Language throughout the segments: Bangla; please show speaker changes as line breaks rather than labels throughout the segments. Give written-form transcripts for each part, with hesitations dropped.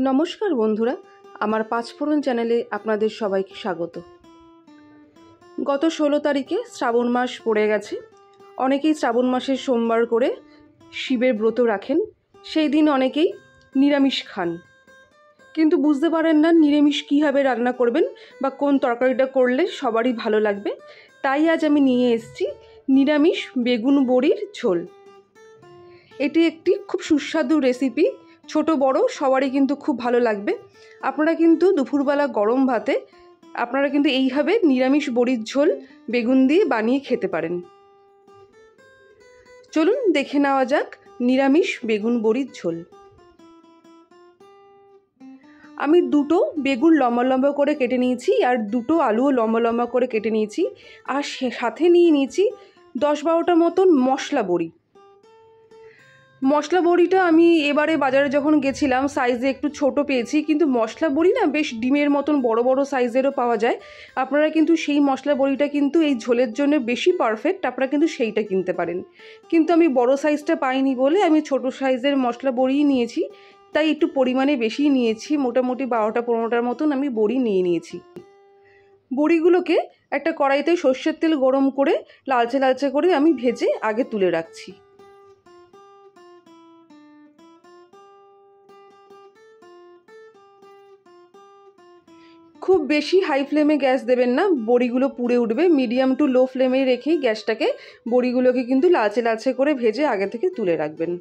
নমস্কার বন্ধুরা, আমার পাঁচফোড়ন চ্যানেলে আপনাদের সবাইকে স্বাগত। গত 16 তারিখে শ্রাবণ মাস পড়ে গেছে। অনেকেই শ্রাবণ মাসের সোমবার করে শিবের ব্রত রাখেন। সেই দিন অনেকেই নিরামিষ খান, কিন্তু বুঝতে পারেন না নিরামিষ কীভাবে রান্না করবেন বা কোন তরকারিটা করলে সবারই ভালো লাগবে। তাই আজ আমি নিয়ে এসেছি নিরামিষ বেগুন বড়ির ঝোল। এটি একটি খুব সুস্বাদু রেসিপি, ছোট বড় সবারই কিন্তু খুব ভালো লাগবে। আপনারা কিন্তু দুপুরবেলা গরম ভাতে আপনারা কিন্তু এইভাবে নিরামিষ বড়ির ঝোল বেগুন দিয়ে বানিয়ে খেতে পারেন। চলুন দেখে নেওয়া যাক নিরামিষ বেগুন বড়ির ঝোল। আমি দুটো বেগুন লম্বা লম্বা করে কেটে নিয়েছি, আর দুটো আলুও লম্বা লম্বা করে কেটে নিয়েছি, আর সাথে নিয়ে নিয়েছি 10-12টা মতন মশলা বড়ি। মশলা বড়িটা আমি এবারে বাজারে যখন গেছিলাম সাইজে একটু ছোট পেয়েছি, কিন্তু মশলা বড়ি না বেশ ডিমের মতন বড় বড় সাইজেরও পাওয়া যায়। আপনারা কিন্তু সেই মশলা বড়িটা কিন্তু এই ঝোলের জন্য বেশি পারফেক্ট, আপনারা কিন্তু সেইটা কিনতে পারেন। কিন্তু আমি বড় সাইজটা পাইনি বলে আমি ছোট সাইজের মশলা বড়িই নিয়েছি, তাই একটু পরিমাণে বেশি নিয়েছি। মোটামুটি 12-15টার মতন আমি বড়ি নিয়ে নিয়েছি। বড়িগুলোকে একটা কড়াইতে সর্ষের তেল গরম করে লালচে লালচে করে আমি ভেজে আগে তুলে রাখছি। খুব বেশি হাই ফ্লেমে গ্যাস দেবেন না, বড়িগুলো পুড়ে উঠবে। মিডিয়াম টু লো ফ্লেমে রেখেই গ্যাসটাকে বড়িগুলোকে কিন্তু লালচে লালচে করে ভেজে আগে থেকে তুলে রাখবেন।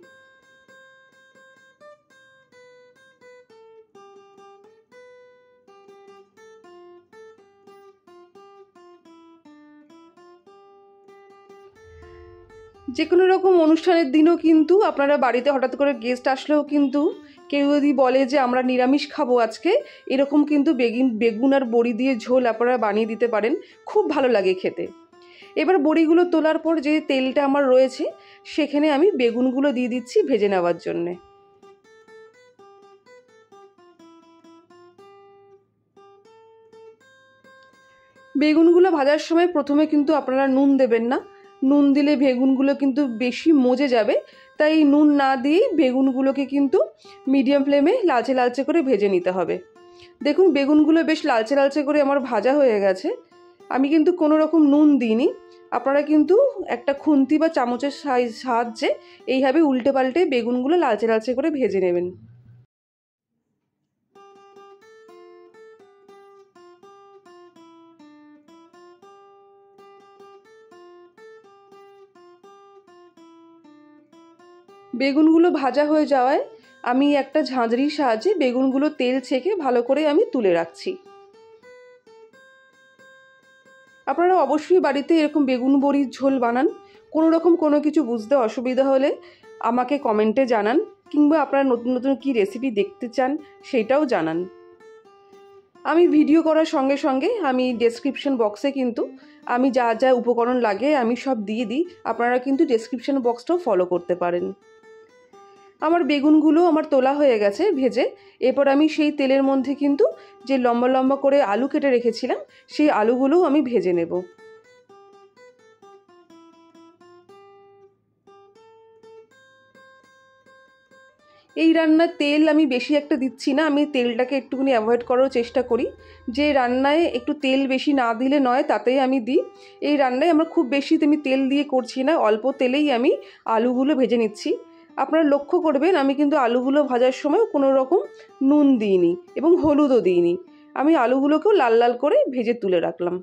যে কোনো রকম অনুষ্ঠানের দিনও কিন্তু আপনারা বাড়িতে হঠাৎ করে গেস্ট আসলেও কিন্তু কেউ যদি বলে যে আমরা নিরামিষ খাবো আজকে, এরকম কিন্তু বেগুন আর বড়ি দিয়ে ঝোল আপনারা বানিয়ে দিতে পারেন, খুব ভালো লাগে খেতে। এবার বড়িগুলো তোলার পর যে তেলটা আমার রয়েছে সেখানে আমি বেগুনগুলো দিয়ে দিচ্ছি ভেজে নেওয়ার জন্যে। বেগুনগুলো ভাজার সময় প্রথমে কিন্তু আপনারা নুন দেবেন না, নুন দিলে বেগুনগুলো কিন্তু বেশি মজে যাবে। তাই নুন না দিয়ে বেগুনগুলোকে কিন্তু মিডিয়াম ফ্লেমে লালচে লালচে করে ভেজে নিতে হবে। দেখুন বেগুনগুলো বেশ লালচে লালচে করে আমার ভাজা হয়ে গেছে। আমি কিন্তু কোনো রকম নুন দিইনি। আপনারা কিন্তু একটা খুন্তি বা চামচের সাহায্যে এইভাবে উল্টে পাল্টে বেগুনগুলো লালচে লালচে করে ভেজে নেবেন। বেগুনগুলো ভাজা হয়ে যাওয়ায় আমি একটা ঝাঁঝরির সাহায্যে বেগুনগুলো তেল ছেঁকে ভালো করে আমি তুলে রাখছি। আপনারা অবশ্যই বাড়িতে এরকম বেগুন বড়ির ঝোল বানান। কোনো রকম কোনো কিছু বুঝতে অসুবিধা হলে আমাকে কমেন্টে জানান, কিংবা আপনারা নতুন নতুন কী রেসিপি দেখতে চান সেইটাও জানান। আমি ভিডিও করার সঙ্গে সঙ্গে আমি ডেসক্রিপশন বক্সে কিন্তু আমি যা যা উপকরণ লাগে আমি সব দিয়ে দিই, আপনারা কিন্তু ডেসক্রিপশন বক্সটাও ফলো করতে পারেন। আমার বেগুনগুলো আমার তোলা হয়ে গেছে ভেজে। এরপর আমি সেই তেলের মধ্যে কিন্তু যে লম্বা লম্বা করে আলু কেটে রেখেছিলাম সেই আলুগুলোও আমি ভেজে নেব। এই রান্নার তেল আমি বেশি একটা দিচ্ছি না, আমি তেলটাকে একটুখানি অ্যাভয়েড করার চেষ্টা করি। যে রান্নায় একটু তেল বেশি না দিলে নয় তাতেই আমি দিই। এই রান্নায় আমরা খুব বেশি আমি তেল দিয়ে করছি না, অল্প তেলেই আমি আলুগুলো ভেজে নিচ্ছি। আপনারা লক্ষ্য করবেন আমি কিন্তু আলুগুলো ভাজার সময় কোনো রকম নুন দিইনি এবং হলুদও দিইনি। আমি আলুগুলোকেও লাল লাল করে ভেজে তুলে রাখলাম।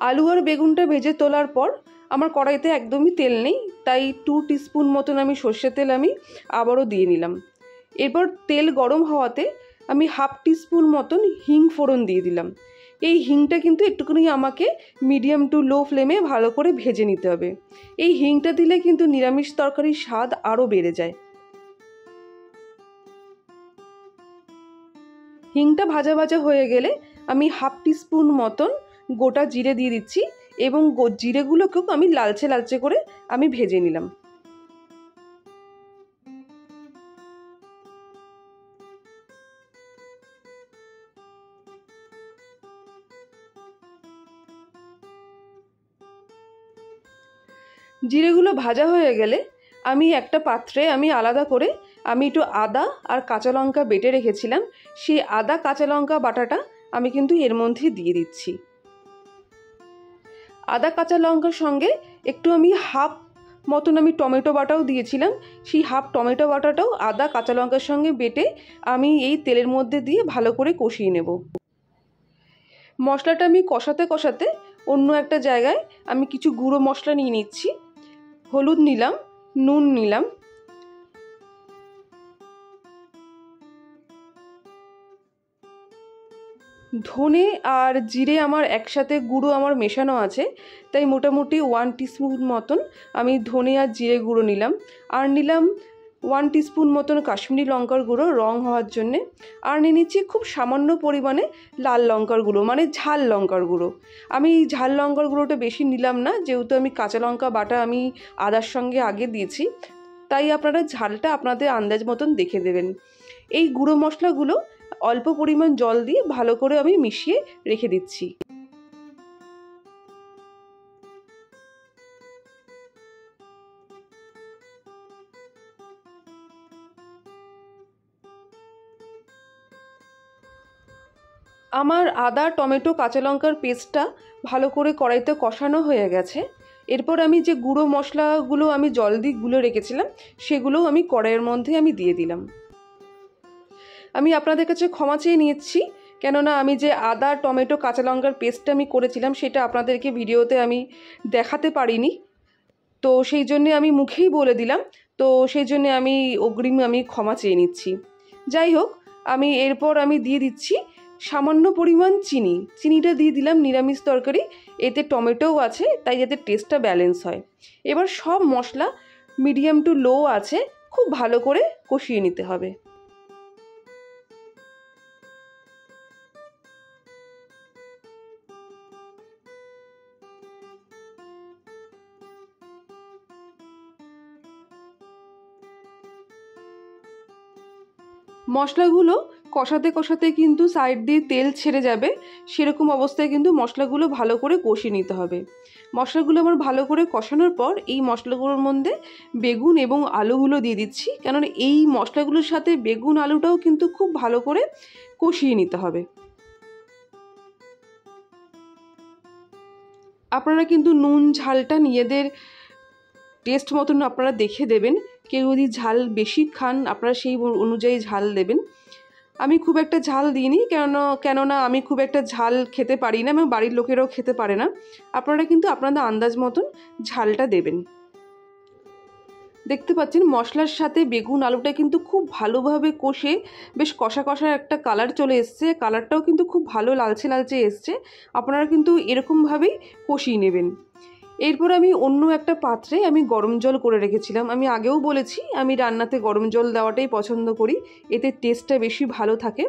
আলু আর বেগুনটা ভেজে তোলার পর আমার কড়াইতে একদমই তেল নেই, তাই 2 টিস্পুন মতন আমি সর্ষের তেল আমি আবারও দিয়ে নিলাম। এরপর তেল গরম হওয়াতে আমি 1/2 টিস্পুন মতন হিং ফোড়ন দিয়ে দিলাম। এই হিংটা কিন্তু একটুখানি আমাকে মিডিয়াম টু লো ফ্লেমে ভালো করে ভেজে নিতে হবে। এই হিংটা দিলে কিন্তু নিরামিষ তরকারির স্বাদ আরও বেড়ে যায়। হিংটা ভাজা ভাজা হয়ে গেলে আমি 1/2 টিস্পুন মতন গোটা জিরে দিয়ে দিচ্ছি, এবং জিরেগুলোকেও আমি লালচে লালচে করে আমি ভেজে নিলাম। জিরেগুলো ভাজা হয়ে গেলে আমি একটা পাত্রে আমি আলাদা করে আমি একটু আদা আর কাঁচা লঙ্কা বেটে রেখেছিলাম, সেই আদা কাঁচা লঙ্কা বাটাটা আমি কিন্তু এর মধ্যে দিয়ে দিচ্ছি। আদা কাঁচা লঙ্কার সঙ্গে একটু আমি হাফ মতন আমি টমেটো বাটাও দিয়েছিলাম, সেই হাফ টমেটো বাটাটাও আদা কাঁচা লঙ্কার সঙ্গে বেটে আমি এই তেলের মধ্যে দিয়ে ভালো করে কষিয়ে নেব। মশলাটা আমি কষাতে কষাতে অন্য একটা জায়গায় আমি কিছু গুঁড়ো মশলা নিয়ে নিচ্ছি। হলুদ নিলাম, নুন নিলাম, ধনে আর জিরে আমার একসাথে গুঁড়ো আমার মেশানো আছে, তাই মোটামুটি 1 টিস্পুন মতন আমি ধনে আর জিরে গুঁড়ো নিলাম। আর নিলাম 1 টিস্পুন মতন কাশ্মীরি লঙ্কার গুঁড়ো রং হওয়ার জন্যে। আর নিয়ে নিচ্ছি খুব সামান্য পরিমাণে লাল লঙ্কার গুঁড়ো, মানে ঝাল লঙ্কার গুঁড়ো। আমি ঝাল লঙ্কার গুঁড়োটা বেশি নিলাম না, যেহেতু আমি কাঁচা লঙ্কা বাটা আমি আদার সঙ্গে আগে দিয়েছি, তাই আপনারা ঝালটা আপনাদের আন্দাজ মতন দেখে দেবেন। এই গুঁড়ো মশলাগুলো অল্প পরিমাণ জল দিয়ে ভালো করে আমি মিশিয়ে রেখে দিচ্ছি। আমার আদা টমেটো কাঁচা লঙ্কার পেস্টটা ভালো করে কড়াইতে কষানো হয়ে গেছে। এরপর আমি যে গুঁড়ো মশলাগুলো আমি জল দিয়ে গুলে রেখেছিলাম সেগুলোও আমি কড়াইয়ের মধ্যে আমি দিয়ে দিলাম। আমি আপনাদের কাছে ক্ষমা চেয়ে নিচ্ছি, কেননা আমি যে আদা টমেটো কাঁচা লঙ্কার পেস্টটা আমি করেছিলাম সেটা আপনাদেরকে ভিডিওতে আমি দেখাতে পারিনি, তো সেই জন্যে আমি মুখেই বলে দিলাম, তো সেই জন্যে আমি অগ্রিম আমি ক্ষমা চেয়ে নিচ্ছি। যাই হোক, আমি এরপর আমি দিয়ে দিচ্ছি সামান্য পরিমাণ চিনি। চিনিটা দিয়ে দিলাম নিরামিষ তরকারি, এতে টমেটোও আছে তাই যাতে টেস্টটা ব্যালেন্স হয়। এবার সব মশলা মিডিয়াম টু লো আছে খুব ভালো করে কষিয়ে নিতে হবে। মশলাগুলো কষাতে কষাতে কিন্তু সাইড দিয়ে তেল ছেড়ে যাবে, সেরকম অবস্থায় কিন্তু মশলাগুলো ভালো করে কষিয়ে নিতে হবে। মশলাগুলো আমার ভালো করে কষানোর পর এই মশলাগুলোর মধ্যে বেগুন এবং আলুগুলো দিয়ে দিচ্ছি, কেননা এই মশলাগুলোর সাথে বেগুন আলুটাও কিন্তু খুব ভালো করে কষিয়ে নিতে হবে। আপনারা কিন্তু নুন ঝালটা নিজেদের টেস্ট মতন আপনারা দেখে দেবেন, কেউ যদি ঝাল বেশি খান আপনারা সেই অনুযায়ী ঝাল দেবেন। আমি খুব একটা ঝাল দিইনি, কেননা আমি খুব একটা ঝাল খেতে পারি না, এবং বাড়ির লোকেরাও খেতে পারে না। আপনারা কিন্তু আপনাদের আন্দাজ মতন ঝালটা দেবেন। দেখতে পাচ্ছেন মশলার সাথে বেগুন আলুটা কিন্তু খুব ভালোভাবে কষে বেশ কষা কষা একটা কালার চলে এসছে, কালারটাও কিন্তু খুব ভালো লালচে লালচে এসছে। আপনারা কিন্তু এরকমভাবেই কষিয়ে নেবেন। এরপর আমি অন্য একটা পাত্রে আমি গরম জল করে রেখেছিলাম। আমি আগেও বলেছি আমি রান্নাতে গরম জল দেওয়াটাই পছন্দ করি, এতে টেস্টটা বেশি ভালো থাকে।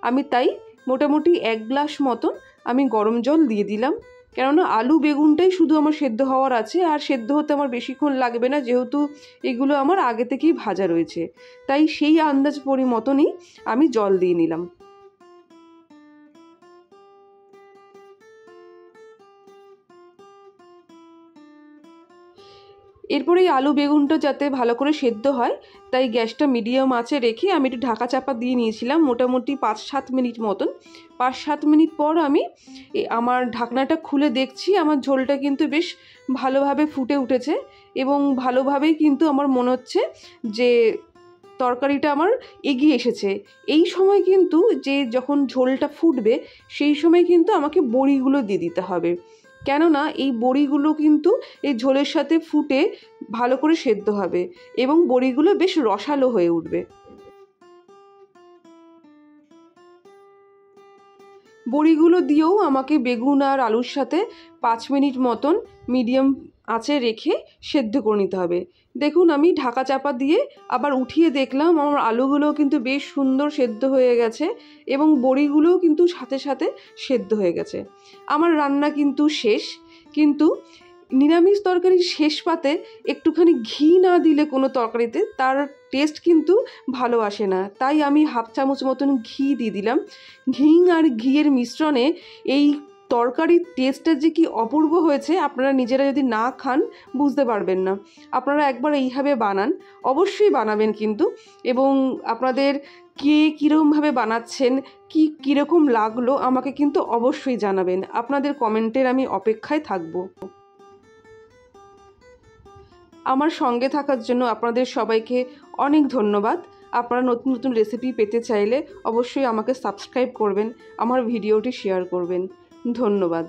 আমি তাই মোটামুটি 1 গ্লাস মতন আমি গরম জল দিয়ে দিলাম, কেননা আলু বেগুনটাই শুধু আমার সেদ্ধ হওয়ার আছে, আর সেদ্ধ হতে আমার বেশিক্ষণ লাগবে না, যেহেতু এগুলো আমার আগে থেকেই ভাজা রয়েছে। তাই সেই আন্দাজ মতনই আমি জল দিয়ে নিলাম। এরপরে এই আলু বেগুনটা যাতে ভালো করে সেদ্ধ হয় তাই গ্যাসটা মিডিয়াম আঁচে রেখে আমি একটু ঢাকা চাপা দিয়ে নিয়েছিলাম মোটামুটি 5-7 মিনিট মতন। 5-7 মিনিট পর আমি আমার ঢাকনাটা খুলে দেখছি আমার ঝোলটা কিন্তু বেশ ভালোভাবে ফুটে উঠেছে, এবং ভালোভাবেই কিন্তু আমার মনে হচ্ছে যে তরকারিটা আমার এগিয়ে এসেছে। এই সময় কিন্তু যখন ঝোলটা ফুটবে সেই সময় কিন্তু আমাকে বড়িগুলো দিয়ে দিতে হবে, কেননা এই বড়িগুলো কিন্তু এই ঝোলের সাথে ফুটে ভালো করে সেদ্ধ হবে এবং বড়িগুলো বেশ রসালো হয়ে উঠবে। বড়িগুলো দিয়েও আমাকে বেগুন আর আলুর সাথে 5 মিনিট মতন মিডিয়াম আঁচে রেখে সেদ্ধ করে নিতে হবে। দেখুন আমি ঢাকা চাপা দিয়ে আবার উঠিয়ে দেখলাম আমার আলুগুলোও কিন্তু বেশ সুন্দর সেদ্ধ হয়ে গেছে এবং বড়িগুলোও কিন্তু সাথে সাথে সেদ্ধ হয়ে গেছে। আমার রান্না কিন্তু শেষ, কিন্তু নিরামিষ তরকারির শেষ পাতে একটুখানি ঘি না দিলে কোনো তরকারিতে তার টেস্ট কিন্তু ভালো আসে না, তাই আমি 1/2 চামচ মতন ঘি দিয়ে দিলাম। ঘি আর ঘিয়ের মিশ্রণে এই তরকারির টেস্টটা যে কি অপূর্ব হয়েছে, আপনারা নিজেরা যদি না খান বুঝতে পারবেন না। আপনারা একবার এইভাবে বানান, অবশ্যই বানাবেন কিন্তু, এবং আপনাদের কে কীরকমভাবে বানাচ্ছেন, কীরকম লাগলো আমাকে কিন্তু অবশ্যই জানাবেন। আপনাদের কমেন্টের আমি অপেক্ষায় থাকব। আমার সঙ্গে থাকার জন্য আপনাদের সবাইকে অনেক ধন্যবাদ। আপনারা নতুন নতুন রেসিপি পেতে চাইলে অবশ্যই আমাকে সাবস্ক্রাইব করবেন, আমার ভিডিওটি শেয়ার করবেন। ধন্যবাদ।